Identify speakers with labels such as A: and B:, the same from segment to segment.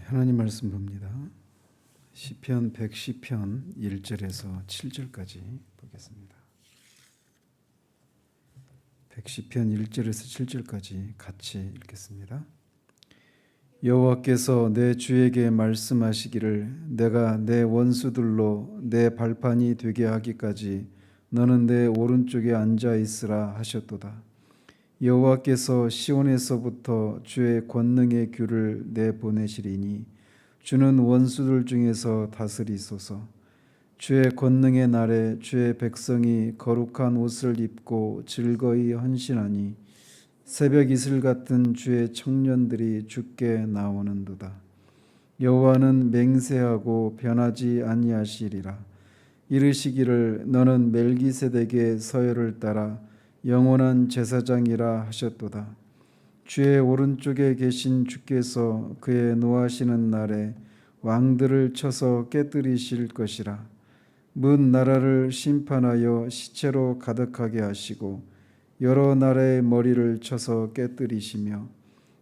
A: 하나님 말씀 봅니다. 시편 110편 1절에서 7절까지 보겠습니다. 110편 1절에서 7절까지 같이 읽겠습니다. 여호와께서 내 주에게 말씀하시기를 내가 내 원수들로 내 발판이 되게 하기까지 너는 내 오른쪽에 앉아 있으라 하셨도다. 여호와께서 시온에서부터 주의 권능의 규를 내보내시리니 주는 원수들 중에서 다스리소서. 주의 권능의 날에 주의 백성이 거룩한 옷을 입고 즐거이 헌신하니 새벽 이슬 같은 주의 청년들이 주께 나오는도다. 여호와는 맹세하고 변하지 아니하시리라. 이르시기를 너는 멜기세덱의 서열을 따라 영원한 제사장이라 하셨도다. 주의 오른쪽에 계신 주께서 그의 노하시는 날에 왕들을 쳐서 깨뜨리실 것이라. 문 나라를 심판하여 시체로 가득하게 하시고 여러 나라의 머리를 쳐서 깨뜨리시며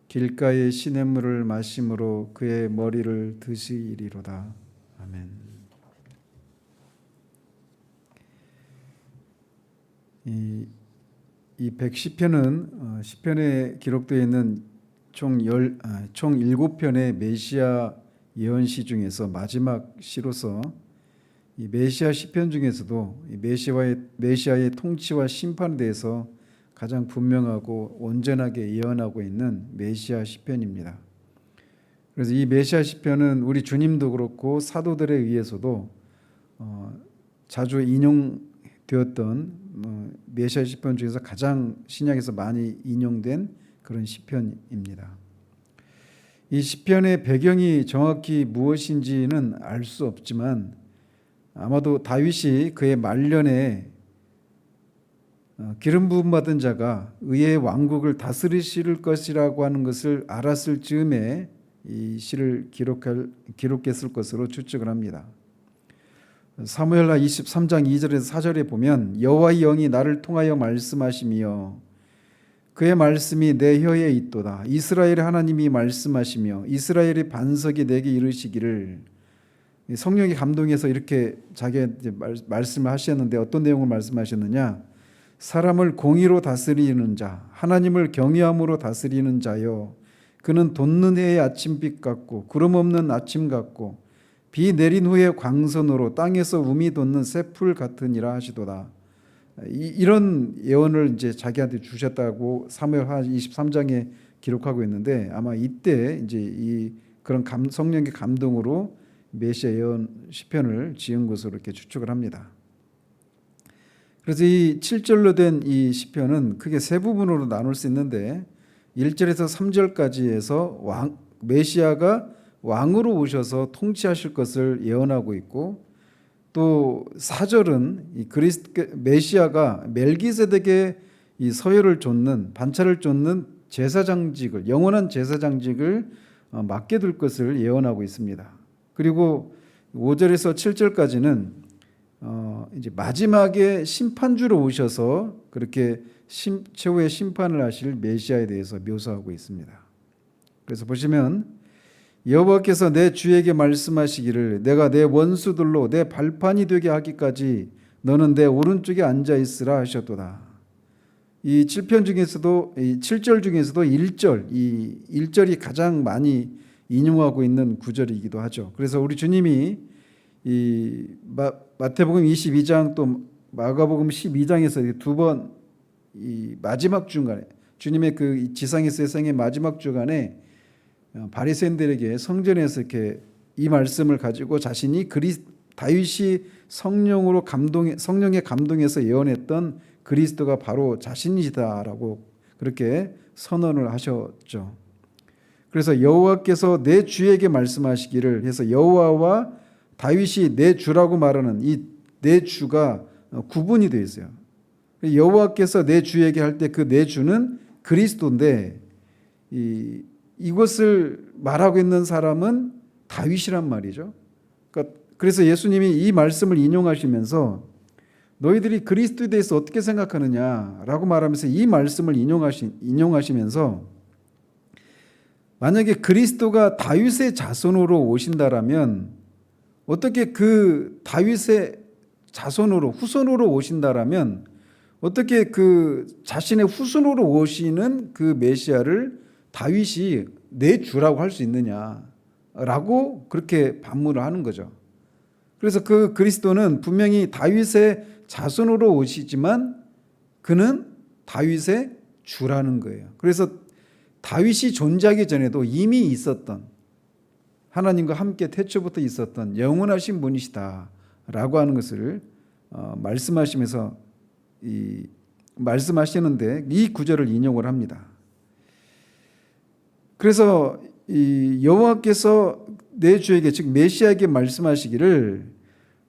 A: 길가의 시냇물을 마심으로 그의 머리를 드시리로다. 아멘. 이 110편은 시편에 기록되어 있는 총 7편의 메시아 예언시 중에서 마지막 시로서 이 메시아 시편 중에서도 이 메시아의 통치와 심판에 대해서 가장 분명하고 온전하게 예언하고 있는 메시아 시편입니다. 그래서 이 메시아 시편은 우리 주님도 그렇고 사도들에 의해서도 자주 인용되었던 메시아 시편 중에서 가장 신약에서 많이 인용된 그런 시편입니다. 이 시편의 배경이 정확히 무엇인지는 알 수 없지만 아마도 다윗이 그의 말년에 기름 부음 받은 자가 의의 왕국을 다스리실 것이라고 하는 것을 알았을 즈음에 이 시를 기록했을 것으로 추측을 합니다. 사무엘하 23장 2절에서 4절에 보면 여호와의 영이 나를 통하여 말씀하시며 그의 말씀이 내 혀에 있도다. 이스라엘의 하나님이 말씀하시며 이스라엘의 반석이 내게 이르시기를. 성령이 감동해서 이렇게 자기한테 말씀을 하셨는데 어떤 내용을 말씀하셨느냐? 사람을 공의로 다스리는 자, 하나님을 경외함으로 다스리는 자여. 그는 돋는 해의 아침빛 같고 구름 없는 아침 같고 비 내린 후에 광선으로 땅에서 우미 돋는 새풀 같으니라 하시도다. 이런 예언을 이제 자기한테 주셨다고 사무엘하 23장에 기록하고 있는데 아마 이때 이제 이 그런 성령의 감동으로 메시아 예언 시편을 지은 것으로 이렇게 추측을 합니다. 그래서 이 7절로 된 이 시편은 크게 세 부분으로 나눌 수 있는데 1절에서 3절까지 해서 메시아가 왕으로 오셔서 통치하실 것을 예언하고 있고 또 4절은 메시아가 멜기세덱의 이 서열을 좇는 반차를 좇는 제사장직을 영원한 제사장직을 맡게 될 것을 예언하고 있습니다. 그리고 5절에서 7절까지는 이제 마지막에 심판주로 오셔서 그렇게 최후의 심판을 하실 메시아에 대해서 묘사하고 있습니다. 그래서 보시면 여호와께서 내 주에게 말씀하시기를 내가 내 원수들로 내 발판이 되게 하기까지 너는 내 오른쪽에 앉아 있으라 하셨도다. 이 7편 중에서도 이 7절 중에서도 1절, 이 1절이 가장 많이 인용하고 있는 구절이기도 하죠. 그래서 우리 주님이 이 마태복음 22장 또 마가복음 12장에서 두 번 이 마지막 중간에 주님의 그 지상에서의 생의 마지막 주간에 바리새인들에게 성전에서 이렇게 이 말씀을 가지고 자신이 다윗이 성령의 감동에서 예언했던 그리스도가 바로 자신이시다라고 그렇게 선언을 하셨죠. 그래서 여호와께서 내 주에게 말씀하시기를 해서 여호와와 다윗이 내 주라고 말하는 이 내 주가 구분이 되어 있어요. 여호와께서 내 주에게 할 때 그 내 주는 그리스도인데 이것을 말하고 있는 사람은 다윗이란 말이죠. 그래서 예수님이 이 말씀을 인용하시면서 너희들이 그리스도에 대해서 어떻게 생각하느냐라고 말하면서 이 말씀을 인용하시면서 만약에 그리스도가 다윗의 자손으로 오신다라면 어떻게 그 다윗의 자손으로 후손으로 오신다라면 어떻게 그 자신의 후손으로 오시는 그 메시아를 다윗이 내 주라고 할 수 있느냐라고 그렇게 반문을 하는 거죠. 그래서 그 그리스도는 분명히 다윗의 자손으로 오시지만 그는 다윗의 주라는 거예요. 그래서 다윗이 존재하기 전에도 이미 있었던, 하나님과 함께 태초부터 있었던 영원하신 분이시다라고 하는 것을 말씀하시면서 말씀하시는데 이 구절을 인용을 합니다. 그래서 이 여호와께서 내 주에게, 즉 메시아에게 말씀하시기를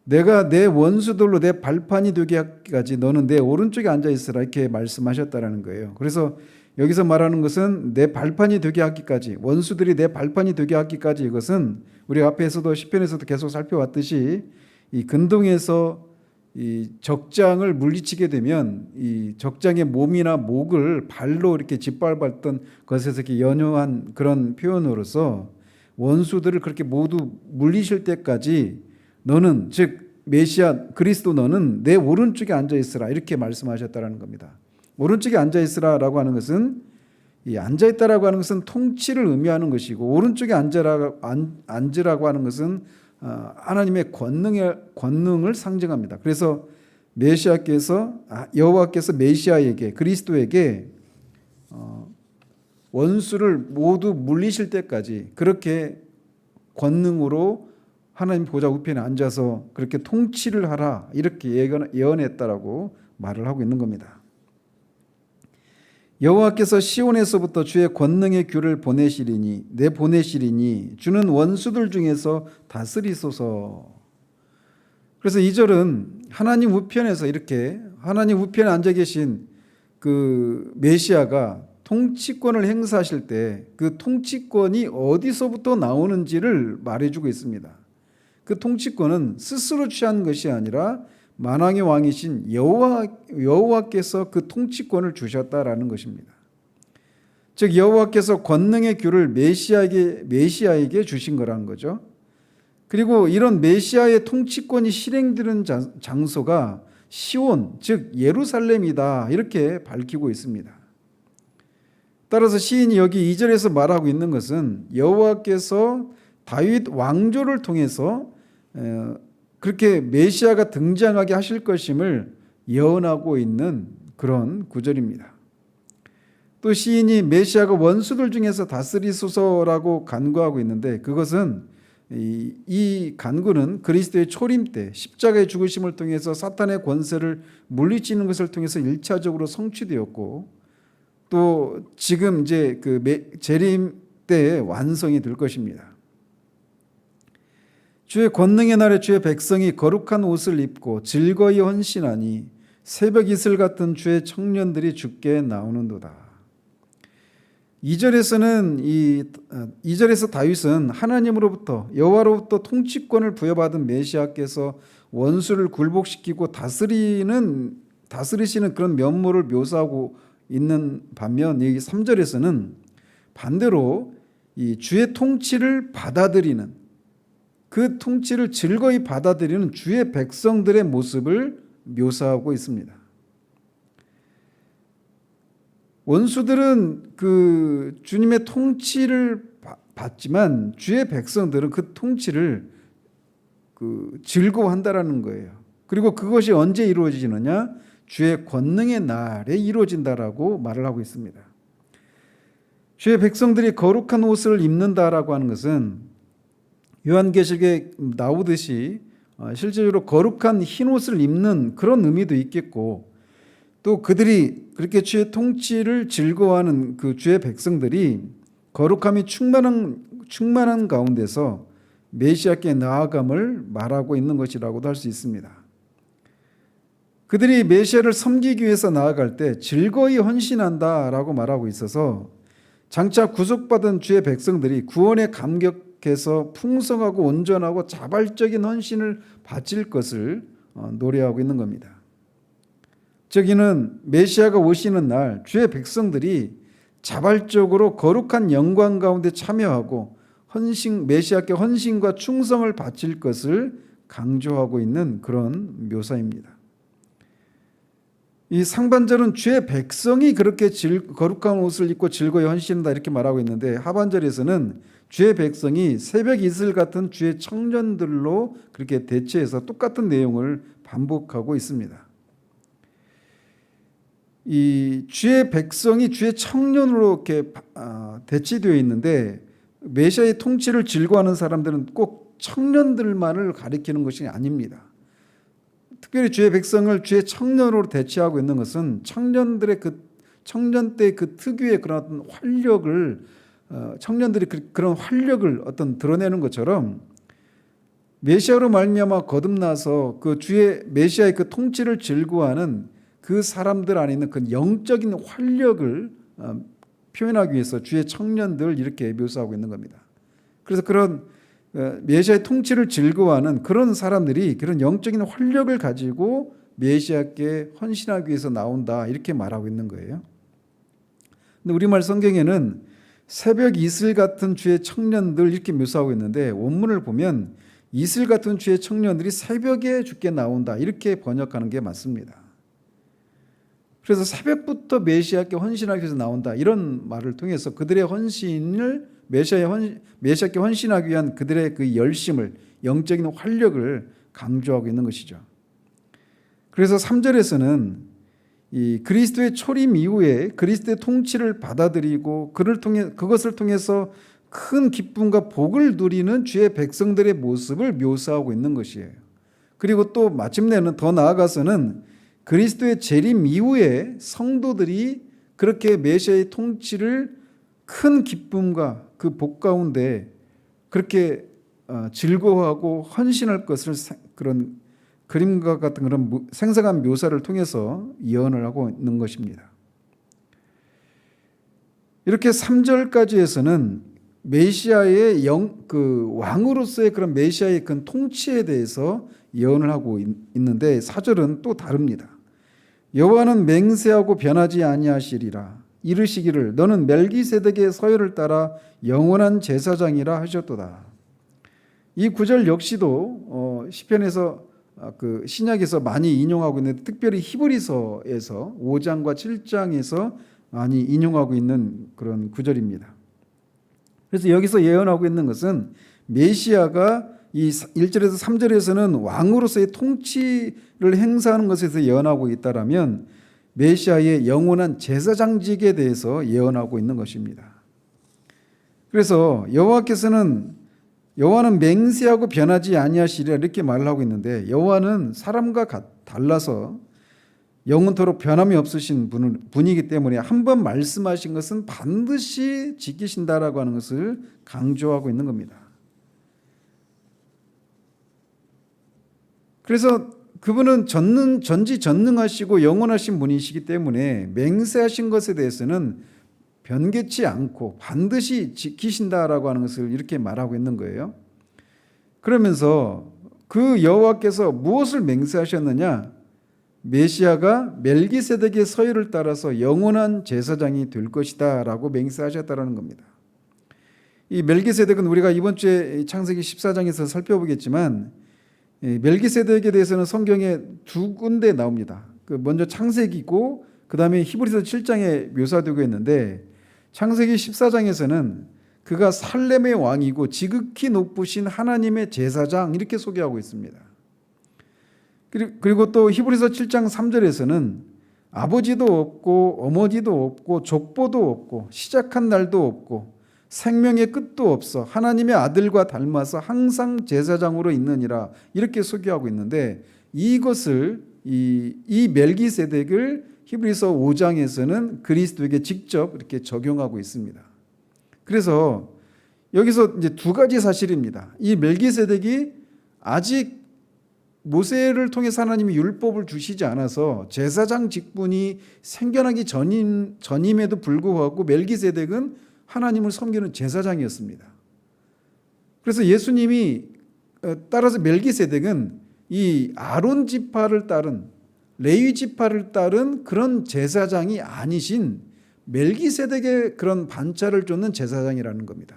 A: 내가 내 원수들로 내 발판이 되게 하기까지 너는 내 오른쪽에 앉아 있으라, 이렇게 말씀하셨다라는 거예요. 그래서 여기서 말하는 것은 내 발판이 되게 하기까지, 원수들이 내 발판이 되게 하기까지, 이것은 우리가 앞에서도 시편에서도 계속 살펴왔듯이 이 근동에서 이 적장을 물리치게 되면 이 적장의 몸이나 목을 발로 이렇게 짓밟았던 것에서 이렇게 연효한 그런 표현으로서 원수들을 그렇게 모두 물리실 때까지 너는, 즉 메시아 그리스도 너는 내 오른쪽에 앉아 있으라, 이렇게 말씀하셨다라는 겁니다. 오른쪽에 앉아 있으라라고 하는 것은, 이 앉아 있다라고 하는 것은 통치를 의미하는 것이고, 오른쪽에 앉으라고 하는 것은 하나님의 권능을 상징합니다. 그래서 메시아께서, 여호와께서 메시아에게, 그리스도에게 원수를 모두 물리실 때까지 그렇게 권능으로 하나님 보좌 우편에 앉아서 그렇게 통치를 하라, 이렇게 예언했다라고 말을 하고 있는 겁니다. 여호와께서 시온에서부터 주의 권능의 귤을 보내시리니 주는 원수들 중에서 다스리소서. 그래서 이 절은 하나님 우편에서, 이렇게 하나님 우편에 앉아 계신 그 메시아가 통치권을 행사하실 때 그 통치권이 어디서부터 나오는지를 말해주고 있습니다. 그 통치권은 스스로 취한 것이 아니라 만왕의 왕이신 여호와께서 그 통치권을 주셨다라는 것입니다. 즉 여호와께서 권능의 귤을 메시아에게 주신 거라는 거죠. 그리고 이런 메시아의 통치권이 실행되는 장소가 시온, 즉 예루살렘이다, 이렇게 밝히고 있습니다. 따라서 시인이 여기 2절에서 말하고 있는 것은 여호와께서 다윗 왕조를 통해서 그렇게 메시아가 등장하게 하실 것임을 예언하고 있는 그런 구절입니다. 또 시인이 메시아가 원수들 중에서 다스리소서라고 간구하고 있는데, 그것은 이 간구는 그리스도의 초림 때 십자가의 죽으심을 통해서 사탄의 권세를 물리치는 것을 통해서 1차적으로 성취되었고, 또 지금 이제 그 재림 때 완성이 될 것입니다. 주의 권능의 날에 주의 백성이 거룩한 옷을 입고 즐거이 헌신하니 새벽 이슬 같은 주의 청년들이 주께 나오는도다. 2절에서 다윗은 하나님으로부터, 여호와로부터 통치권을 부여받은 메시아께서 원수를 굴복시키고 다스리시는 그런 면모를 묘사하고 있는 반면, 여기 3절에서는 반대로 이 주의 통치를 받아들이는, 그 통치를 즐거이 받아들이는 주의 백성들의 모습을 묘사하고 있습니다. 원수들은 그 주님의 통치를 받지만 주의 백성들은 그 통치를 즐거워한다라는 거예요. 그리고 그것이 언제 이루어지느냐? 주의 권능의 날에 이루어진다라고 말을 하고 있습니다. 주의 백성들이 거룩한 옷을 입는다라고 하는 것은 요한계시록에 나오듯이 실제로 거룩한 흰 옷을 입는 그런 의미도 있겠고, 또 그들이 그렇게 주의 통치를 즐거워하는 그 주의 백성들이 거룩함이 충만한 가운데서 메시아께 나아감을 말하고 있는 것이라고도 할 수 있습니다. 그들이 메시아를 섬기기 위해서 나아갈 때 즐거이 헌신한다라고 말하고 있어서 장차 구속받은 주의 백성들이 구원의 감격해서 풍성하고 온전하고 자발적인 헌신을 바칠 것을 노래하고 있는 겁니다. 즉 이는 메시아가 오시는 날 주의 백성들이 자발적으로 거룩한 영광 가운데 참여하고 메시아께 헌신과 충성을 바칠 것을 강조하고 있는 그런 묘사입니다. 이 상반절은 주의 백성이 그렇게 거룩한 옷을 입고 즐거이 헌신한다 이렇게 말하고 있는데, 하반절에서는 주의 백성이 새벽 이슬 같은 주의 청년들로 그렇게 대체해서 똑같은 내용을 반복하고 있습니다. 이 주의 백성이 주의 청년으로 이렇게 대치되어 있는데, 메시아의 통치를 즐거워하는 사람들은 꼭 청년들만을 가리키는 것이 아닙니다. 특별히 주의 백성을 주의 청년으로 대체하고 있는 것은 청년들의 청년 때 그 특유의 그런 활력을, 청년들이 그런 활력을 드러내는 것처럼 메시아로 말미암아 거듭나서 그 주의 메시아의 그 통치를 즐거워하는 그 사람들 안에 있는 그 영적인 활력을 표현하기 위해서 주의 청년들 이렇게 묘사하고 있는 겁니다. 그래서 그런 메시아의 통치를 즐거워하는 그런 사람들이 그런 영적인 활력을 가지고 메시아께 헌신하기 위해서 나온다 이렇게 말하고 있는 거예요. 근데 우리말 성경에는 새벽 이슬 같은 주의 청년들 이렇게 묘사하고 있는데, 원문을 보면 이슬 같은 주의 청년들이 새벽에 주께 나온다 이렇게 번역하는 게 맞습니다. 그래서 새벽부터 메시아께 헌신하기 위해서 나온다 이런 말을 통해서 그들의 헌신을 메시아께 헌신하기 위한 그들의 그 열심을, 영적인 활력을 강조하고 있는 것이죠. 그래서 3절에서는 이 그리스도의 초림 이후에 그리스도의 통치를 받아들이고 그것을 통해서 큰 기쁨과 복을 누리는 주의 백성들의 모습을 묘사하고 있는 것이에요. 그리고 또 마침내는 더 나아가서는 그리스도의 재림 이후에 성도들이 그렇게 메시아의 통치를 큰 기쁨과 그 복 가운데 그렇게 즐거워하고 헌신할 것을 그런 그림과 같은 그런 생생한 묘사를 통해서 예언을 하고 있는 것입니다. 이렇게 3절까지 해서는 메시아의 왕으로서의 그런 메시아의 그 통치에 대해서 예언을 하고 있는데, 4절은 또 다릅니다. 여호와는 맹세하고 변하지 아니하시리라. 이르시기를 너는 멜기세덱의 서열을 따라 영원한 제사장이라 하셨도다. 이 구절 역시도 시편에서 그 신약에서 많이 인용하고 있는데, 특별히 히브리서에서 5장과 7장에서 많이 인용하고 있는 그런 구절입니다. 그래서 여기서 예언하고 있는 것은 메시아가 이 1절에서 3절에서는 왕으로서의 통치를 행사하는 것에서 예언하고 있다라면, 메시아의 영원한 제사장직에 대해서 예언하고 있는 것입니다. 그래서 여호와는 맹세하고 변하지 아니하시리라 이렇게 말을 하고 있는데, 여호와는 사람과 달라서 영원토록 변함이 없으신 분이기 때문에 한 번 말씀하신 것은 반드시 지키신다라고 하는 것을 강조하고 있는 겁니다. 그래서 그분은 전지전능하시고 영원하신 분이시기 때문에 맹세하신 것에 대해서는 변개치 않고 반드시 지키신다라고 하는 것을 이렇게 말하고 있는 거예요. 그러면서 그 여호와께서 무엇을 맹세하셨느냐? 메시아가 멜기세덱의 서열을 따라서 영원한 제사장이 될 것이다 라고 맹세하셨다라는 겁니다. 이 멜기세덱은 우리가 이번 주에 창세기 14장에서 살펴보겠지만, 멜기세덱에 대해서는 성경에 두 군데 나옵니다. 먼저 창세기고 그 다음에 히브리서 7장에 묘사되고 있는데, 창세기 14장에서는 그가 살렘의 왕이고 지극히 높으신 하나님의 제사장 이렇게 소개하고 있습니다. 그리고 또 히브리서 7장 3절에서는 아버지도 없고 어머니도 없고 족보도 없고 시작한 날도 없고 생명의 끝도 없어 하나님의 아들과 닮아서 항상 제사장으로 있느니라 이렇게 소개하고 있는데, 이것을 이 멜기세덱을 히브리서 5장에서는 그리스도에게 직접 이렇게 적용하고 있습니다. 그래서 여기서 이제 두 가지 사실입니다. 이 멜기세덱이 아직 모세를 통해서 하나님이 율법을 주시지 않아서 제사장 직분이 생겨나기 전임에도 불구하고 멜기세덱은 하나님을 섬기는 제사장이었습니다. 그래서 예수님이 따라서 멜기세덱은 이 아론 지파를 따른 레위 지파를 따른 그런 제사장이 아니신 멜기세덱의 그런 반차를 쫓는 제사장이라는 겁니다.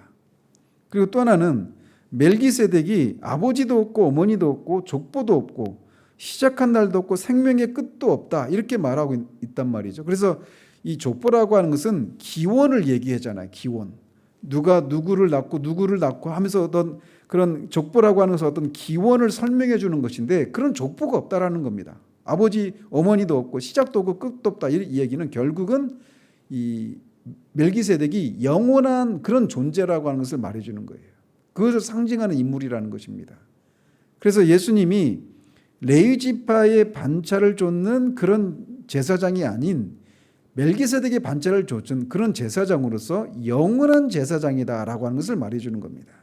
A: 그리고 또 하나는 멜기세덱이 아버지도 없고 어머니도 없고 족보도 없고 시작한 날도 없고 생명의 끝도 없다, 이렇게 말하고 있단 말이죠. 그래서 이 족보라고 하는 것은 기원을 얘기하잖아요. 기원. 누가 누구를 낳고 하면서 어떤 그런 족보라고 하는 것은 어떤 기원을 설명해 주는 것인데, 그런 족보가 없다라는 겁니다. 아버지 어머니도 없고 시작도 없고 끝도 없다, 이 얘기는 결국은 이 멜기세덱이 영원한 그런 존재라고 하는 것을 말해주는 거예요. 그것을 상징하는 인물이라는 것입니다. 그래서 예수님이 레위 지파의 반차를 쫓는 그런 제사장이 아닌 멜기세덱의 반차를 쫓은 그런 제사장으로서 영원한 제사장이다라고 하는 것을 말해주는 겁니다.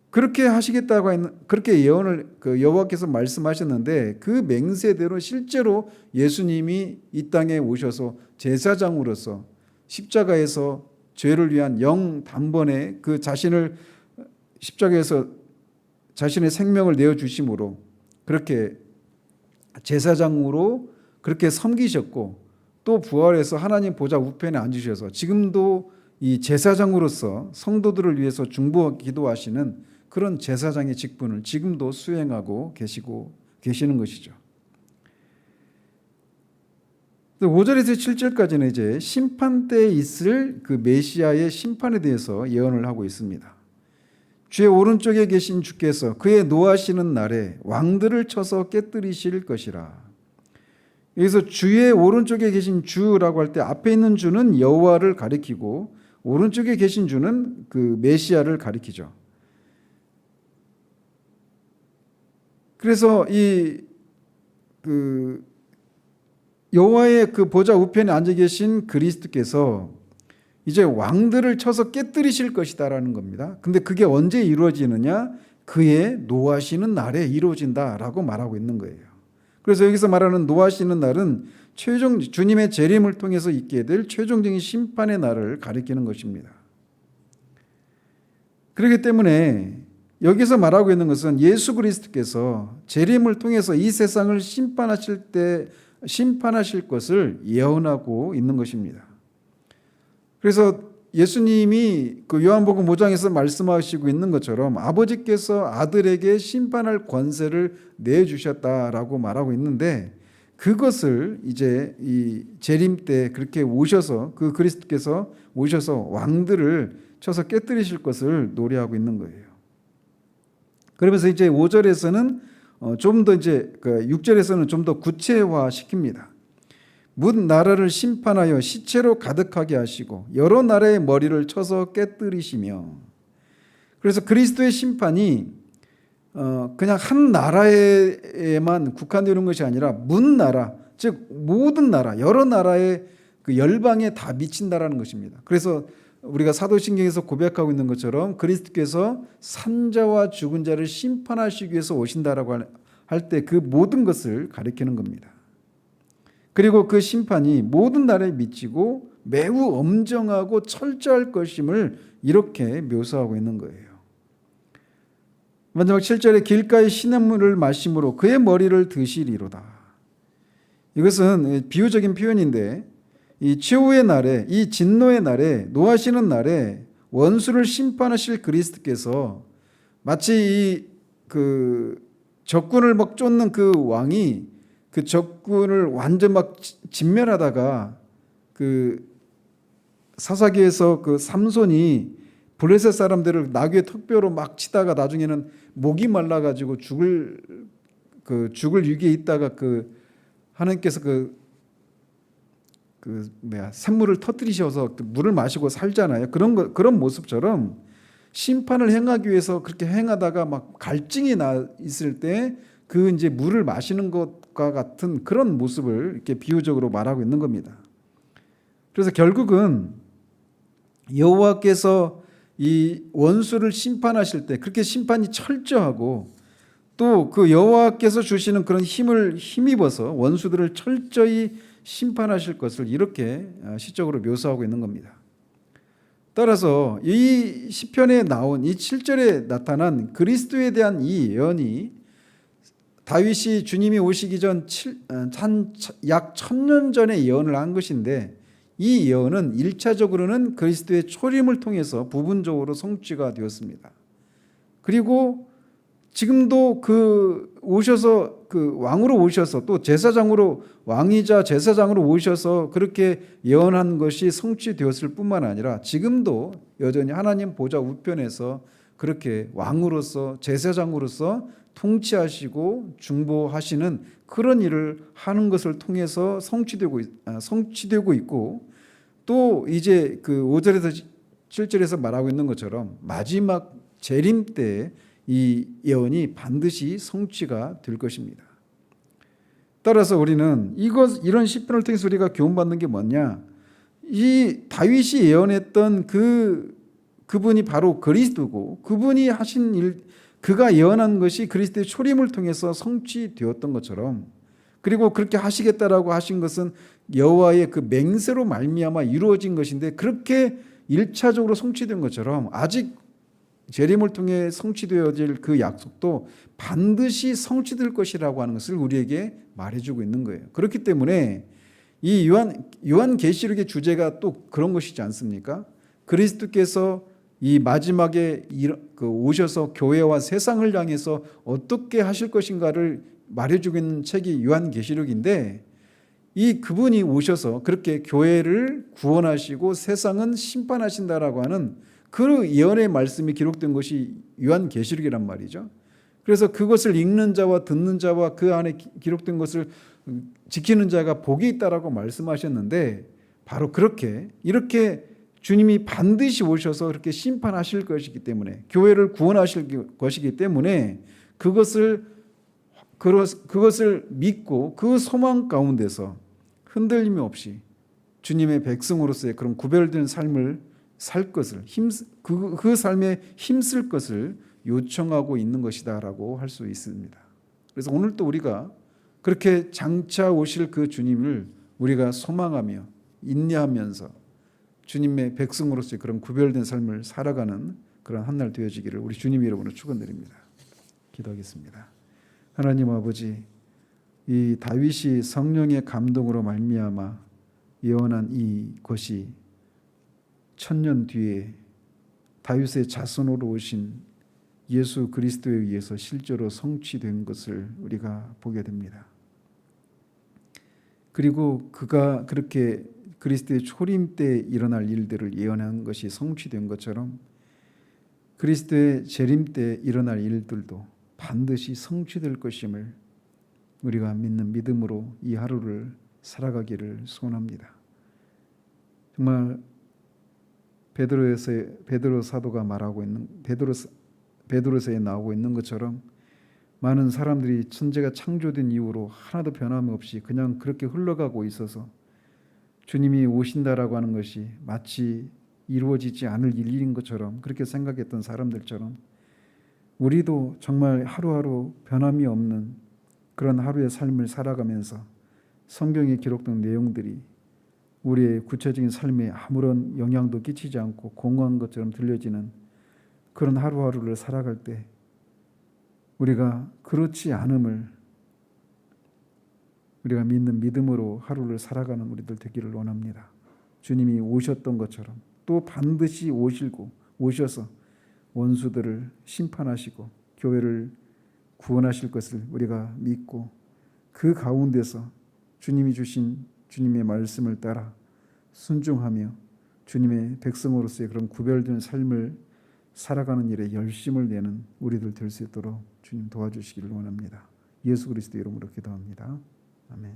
A: 그렇게 하시겠다고 했는, 그렇게 예언을 여호와께서 말씀하셨는데, 그 맹세대로 실제로 예수님이 이 땅에 오셔서 제사장으로서 십자가에서 죄를 위한 영 단번에 그 자신을 십자가에서 자신의 생명을 내어 주심으로 그렇게 제사장으로 그렇게 섬기셨고, 또 부활해서 하나님 보좌 우편에 앉으셔서 지금도 이 제사장으로서 성도들을 위해서 중보 기도하시는 그런 제사장의 직분을 지금도 수행하고 계시는 것이죠. 5절에서 7절까지는 이제 심판 때에 있을 그 메시아의 심판에 대해서 예언을 하고 있습니다. 주의 오른쪽에 계신 주께서 그의 노하시는 날에 왕들을 쳐서 깨뜨리실 것이라. 여기서 주의 오른쪽에 계신 주라고 할 때 앞에 있는 주는 여호와를 가리키고 오른쪽에 계신 주는 그 메시아를 가리키죠. 그래서 이 여호와의 그 보좌 우편에 앉아 계신 그리스도께서 이제 왕들을 쳐서 깨뜨리실 것이다라는 겁니다. 근데 그게 언제 이루어지느냐? 그의 노하시는 날에 이루어진다라고 말하고 있는 거예요. 그래서 여기서 말하는 노하시는 날은 주님의 재림을 통해서 있게 될 최종적인 심판의 날을 가리키는 것입니다. 그렇기 때문에 여기서 말하고 있는 것은 예수 그리스도께서 재림을 통해서 이 세상을 심판하실 것을 예언하고 있는 것입니다. 그래서 예수님이 그 요한복음 5장에서 말씀하시고 있는 것처럼 아버지께서 아들에게 심판할 권세를 내주셨다라고 말하고 있는데, 그것을 이제 이 재림 때 그렇게 오셔서 그 그리스도께서 오셔서 왕들을 쳐서 깨뜨리실 것을 노래하고 있는 거예요. 그러면서 이제 5절에서는 좀 더 이제 6절에서는 좀 더 구체화 시킵니다. 문 나라를 심판하여 시체로 가득하게 하시고 여러 나라의 머리를 쳐서 깨뜨리시며. 그래서 그리스도의 심판이 그냥 한 나라에만 국한되는 것이 아니라 문 나라, 즉 모든 나라, 여러 나라의 그 열방에 다 미친다라는 것입니다. 그래서 우리가 사도신경에서 고백하고 있는 것처럼 그리스도께서 산자와 죽은 자를 심판하시기 위해서 오신다라고 할 때 그 모든 것을 가리키는 겁니다. 그리고 그 심판이 모든 나라에 미치고 매우 엄정하고 철저할 것임을 이렇게 묘사하고 있는 거예요. 마지막 7절에 길가의 시냇물을 마심으로 그의 머리를 드시리로다. 이것은 비유적인 표현인데, 이 최후의 날에, 이 진노의 날에, 노하시는 날에 원수를 심판하실 그리스도께서 마치 그 적군을 막 쫓는 그 왕이 그 적군을 완전 막 진멸하다가 그 사사기에서 그 삼손이 블레셋 사람들을 나귀의 턱뼈로 막 치다가 나중에는 목이 말라가지고 죽을 위기에 있다가 하나님께서 샘물을 터뜨리셔서 물을 마시고 살잖아요. 그런 모습처럼 심판을 행하기 위해서 그렇게 행하다가 막 갈증이 나 있을 때 그 이제 물을 마시는 것과 같은 그런 모습을 이렇게 비유적으로 말하고 있는 겁니다. 그래서 결국은 여호와께서 이 원수를 심판하실 때 그렇게 심판이 철저하고, 또 그 여호와께서 주시는 그런 힘을 힘입어서 원수들을 철저히 심판하실 것을 이렇게 시적으로 묘사하고 있는 겁니다. 따라서 이 시편에 나온 이 7절에 나타난 그리스도에 대한 이 예언이 다윗이 주님이 오시기 전 약 1000년 전에 예언을 한 것인데 이 예언은 1차적으로는 그리스도의 초림을 통해서 부분적으로 성취가 되었습니다. 그리고 지금도 오셔서 왕으로 오셔서 또 제사장으로 왕이자 제사장으로 오셔서 그렇게 예언한 것이 성취되었을 뿐만 아니라 지금도 여전히 하나님 보좌 우편에서 그렇게 왕으로서 제사장으로서 통치하시고 중보하시는 그런 일을 하는 것을 통해서 성취되고 있고 또 이제 5절에서 7절에서 말하고 있는 것처럼 마지막 재림 때 이 예언이 반드시 성취가 될 것입니다. 따라서 우리는 이런 시편을 통해서 우리가 교훈받는 게 뭐냐? 이 다윗이 예언했던 그분이 바로 그리스도고 그분이 하신 일, 그가 예언한 것이 그리스도의 초림을 통해서 성취되었던 것처럼 그리고 그렇게 하시겠다라고 하신 것은 여호와의 그 맹세로 말미암아 이루어진 것인데 그렇게 1차적으로 성취된 것처럼 아직 재림을 통해 성취되어질 그 약속도 반드시 성취될 것이라고 하는 것을 우리에게 말해주고 있는 거예요. 그렇기 때문에 이 요한계시록의 주제가 또 그런 것이지 않습니까? 그리스도께서 이 마지막에 오셔서 교회와 세상을 향해서 어떻게 하실 것인가를 말해주고 있는 책이 요한계시록인데 이 그분이 오셔서 그렇게 교회를 구원하시고 세상은 심판하신다라고 하는 그 예언의 말씀이 기록된 것이 요한계시록이란 말이죠. 그래서 그것을 읽는 자와 듣는 자와 그 안에 기록된 것을 지키는 자가 복이 있다라고 말씀하셨는데 바로 이렇게 주님이 반드시 오셔서 그렇게 심판하실 것이기 때문에 교회를 구원하실 것이기 때문에 그것을 믿고 그 소망 가운데서 흔들림 없이 주님의 백성으로서의 그런 구별된 삶을 살 것을 그 삶에 힘쓸 것을 요청하고 있는 것이다라고 할 수 있습니다. 그래서 오늘 또 우리가 그렇게 장차 오실 그 주님을 우리가 소망하며 인내하면서 주님의 백성으로서의 그런 구별된 삶을 살아가는 그런 한 날 되어지기를 우리 주님 이름으로 축원드립니다. 기도하겠습니다. 하나님 아버지, 이 다윗이 성령의 감동으로 말미암아 예언한 이 것이 1000년 뒤에 다윗의 자손으로 오신 예수 그리스도에 의해서 실제로 성취된 것을 우리가 보게 됩니다. 그리고 그가 그렇게 그리스도의 초림 때 일어날 일들을 예언한 것이 성취된 것처럼 그리스도의 재림 때 일어날 일들도 반드시 성취될 것임을 우리가 믿는 믿음으로 이 하루를 살아가기를 소원합니다. 정말 베드로 사도가 말하고 있는 베드로서에 나오고 있는 것처럼 많은 사람들이 천지가 창조된 이후로 하나도 변함없이 그냥 그렇게 흘러가고 있어서 주님이 오신다라고 하는 것이 마치 이루어지지 않을 일인 것처럼 그렇게 생각했던 사람들처럼 우리도 정말 하루하루 변함이 없는 그런 하루의 삶을 살아가면서 성경에 기록된 내용들이 우리의 구체적인 삶에 아무런 영향도 끼치지 않고 공허한 것처럼 들려지는 그런 하루하루를 살아갈 때 우리가 그렇지 않음을 우리가 믿는 믿음으로 하루를 살아가는 우리들 되기를 원합니다. 주님이 오셨던 것처럼 또 반드시 오셔서 원수들을 심판하시고 교회를 구원하실 것을 우리가 믿고 그 가운데서 주님이 주신 주님의 말씀을 따라 순종하며 주님의 백성으로서의 그런 구별된 삶을 살아가는 일에 열심을 내는 우리들 될 수 있도록 주님 도와주시기를 원합니다. 예수 그리스도 이름으로 기도합니다. 아멘.